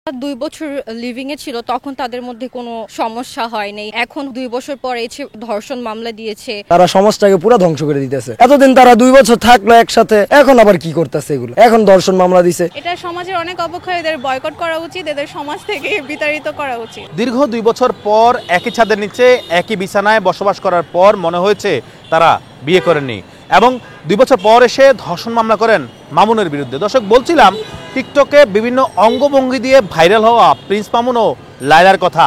2 বছর লিভিং এ ছিল তখন তাদের মধ্যে কোনো সমস্যা হয়নি। এখন 2 বছর পরে এসে ধর্ষণ মামলা দিয়েছে। তারা সমাজটাকে পুরো ধ্বংস করে দিতেছে। এতদিন তারা 2 বছর থাকলো একসাথে, এখন আবার কি করতেছে এগুলো? এখন ধর্ষণ মামলা দিছে। এটা সমাজের অনেক অবক্ষয়, এদের বয়কট করা উচিত, এদের সমাজ থেকে বিতাড়িত করা উচিত। দীর্ঘ 2 বছর পর একই ছাদের নিচে একই বিছানায় বসবাস করার পর মনে হয়েছে তারা বিয়ে করেননি এবং 2 বছর পর এসে ধর্ষণ মামলা করেন মামুনের বিরুদ্ধে। দর্শক, বলছিলাম টিকটকে বিভিন্ন অঙ্গভঙ্গি দিয়ে ভাইরাল হওয়া প্রিন্স মামুন ও লায়লার কথা।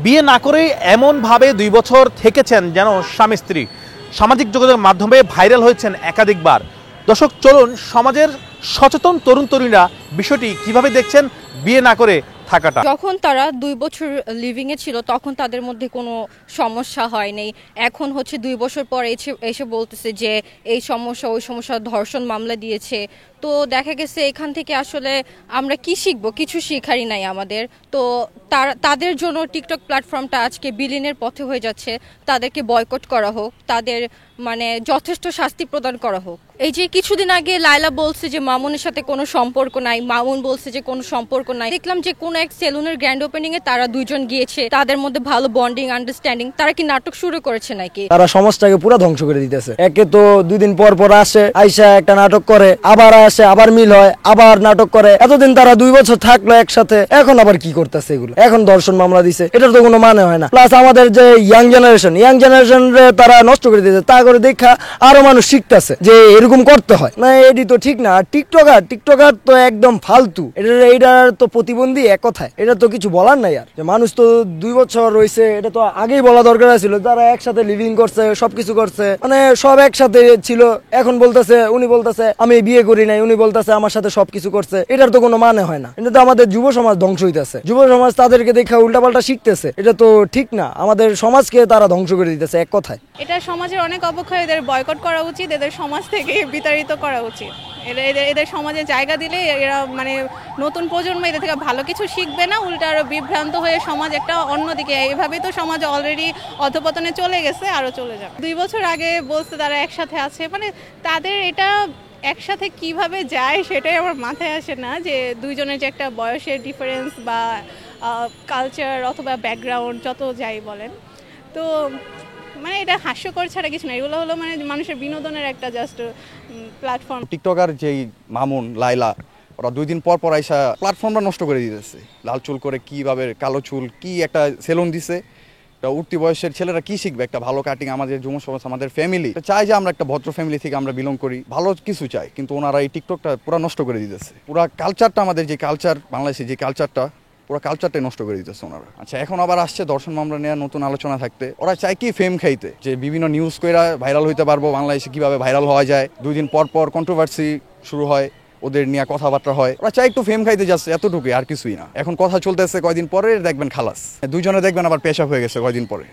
বিয়ে না করেই এমনভাবে 2 বছর থেকেছেন যেন স্বামী স্ত্রী। সামাজিক যোগাযোগের মাধ্যমে ভাইরাল হয়েছেন একাধিকবার। দর্শক, চলুন সমাজের সচেতন তরুণ তরুণীরা বিষয়টি কিভাবে দেখছেন বিয়ে না করে থাকাটা। যখন তারা 2 বছর লিভিং এ ছিল তখন তাদের মধ্যে কোনো সমস্যা হয়নি। এখন 2 বছর পর এসে বলতেছে যে এই সমস্যা ওই সমস্যা, ধর্ষণ মামলা দিয়েছে। তো দেখা গেছে এখান থেকে আসলে আমরা কি শিখবো? কিছু শিখারই নাই আমাদের। তো তাদের জন্য টিকটক প্ল্যাটফর্মটা আজকে বিলীনের পথে হয়ে যাচ্ছে। তাদেরকে বয়কট করা হোক, তাদের যথেষ্ট শাস্তি প্রদান করা হোক। এই যে কিছুদিন আগে লায়লা বলছে যে মামুনের সাথে কোনো সম্পর্ক নাই, মামুন বলছে যে কোনো সম্পর্ক নাই। দেখলাম যে কোন এক সেলুনের গ্র্যান্ড ওপেনিং এ তারা দুইজন গিয়েছে, তাদের মধ্যে ভালো বন্ডিং আন্ডারস্ট্যান্ডিং। তারা কি নাটক শুরু করেছে নাকি? তারা সমাজটাকে পুরো ধ্বংস করে দিতেছে। একে তো 2 দিন পর পর আসে, আইসা একটা নাটক করে, আবার আসে, আবার মিল হয়, আবার নাটক করে। এতদিন তারা 2 বছর থাকলো একসাথে, এখন আবার কি করতেছে এগুলো? এখন ধর্ষণ মামলা দিছে, এটার তো কোনো মানে হয় না। প্লাস আমাদের যে ইয়াং জেনারেশন তারা নষ্ট করে দিতেছে। তা করে দেখা আরো মানুষ শিখতেছে যে এরকম করতে হয় না। এটি তো ঠিক না। টিকটকার তো একদম ফালতু। এটার তো প্রতিবন্ধী এক কথায়। এটা তো কিছু বলার নাই আর। যে মানুষ তো 2 বছর রয়েছে, এটা তো আগেই বলা দরকার ছিল। তারা একসাথে লিভিং করছে, সবকিছু করছে, সব একসাথে ছিল। এখন বলতেছে, উনি বলতেছে আমি বিয়ে করি নাই, উনি বলতেছে আমার সাথে সবকিছু করছে। এটার তো কোনো মানে হয় না। এটা তো আমাদের যুব সমাজ ধ্বংস হইতেছে। যুব সমাজ তাদেরকে দেখে উল্টাপাল্টা শিখতেছে। এটা তো ঠিক না। আমাদের সমাজকে তারা ধ্বংস করে দিতেছে এক কথায়। এটা সমাজের অনেক অবক্ষয়, এদের বয়কট করা উচিত, এদের সমাজ থেকে বিতাড়িত করা উচিত। এদের সমাজে জায়গা দিলে এরা নতুন প্রজন্ম এদের থেকে ভালো কিছু শিখবে না, উল্টা আরো বিভ্রান্ত হয়ে সমাজ একটা অন্যদিকে। এভাবেই তো সমাজ অলরেডি অধপতনে চলে গেছে, আরো চলে যাবে। 2 বছর আগে বলছে তারা একসাথে আছে, তাদের এটা একসাথে কিভাবে যায় সেটাই আমার মাথায় আসে না। যে দুইজনের যে একটা বয়সের ডিফারেন্স বা কালচার অথবা ব্যাকগ্রাউন্ড যত যাই বলেন, তো এটা হাস্যকর ছাড়া কিছু না। এগুলো হলো মানুষের বিনোদনের একটা জাস্ট প্ল্যাটফর্ম। টিকটকার যেই মামুন লায়লা, ওরা 2 দিন পর পর আইসা প্ল্যাটফর্মটা নষ্ট করে দিতেছে। লাল চুল করে, কিভাবে কালো চুল, কি একটা সেলুন দিছে। উঠতি বয়সের ছেলেরা কি শিখবে? একটা ভালো কাটিং। আমাদের যুব সমাজ, আমাদের ফ্যামিলি চাই যে আমরা একটা ভদ্র ফ্যামিলি থেকে আমরা বিলং করি, ভালো কিছু চাই, কিন্তু ওনারা এই টিকটকটা পুরো নষ্ট করে দিতেছে। পুরো কালচারটা, আমাদের যে কালচার, বাংলাদেশের যে কালচারটা, পুরো কালচারটাই নষ্ট করে দিতেছে ওনারা। আচ্ছা, এখন আবার আসছে ধর্ষণ মামলা নিয়ে নতুন আলোচনা থাকতে। ওরা চায় কি ফেম খাইতে, যে বিভিন্ন নিউজ কইরা ভাইরাল হইতে পারবো। বাংলাদেশে কিভাবে ভাইরাল হওয়া যায়, 2 দিন পর পর কন্ট্রোভার্সি শুরু হয়, ওদের নিয়ে কথাবার্তা হয়। ওরা চাই একটু ফেম খাইতে যাচ্ছে, এতটুকুই, আর কিছুই না। এখন কথা চলতেছে, কয়দিন পরে দেখবেন খালাস, দুইজনে দেখবেন আবার পেশাব হয়ে গেছে কয়দিন পরে।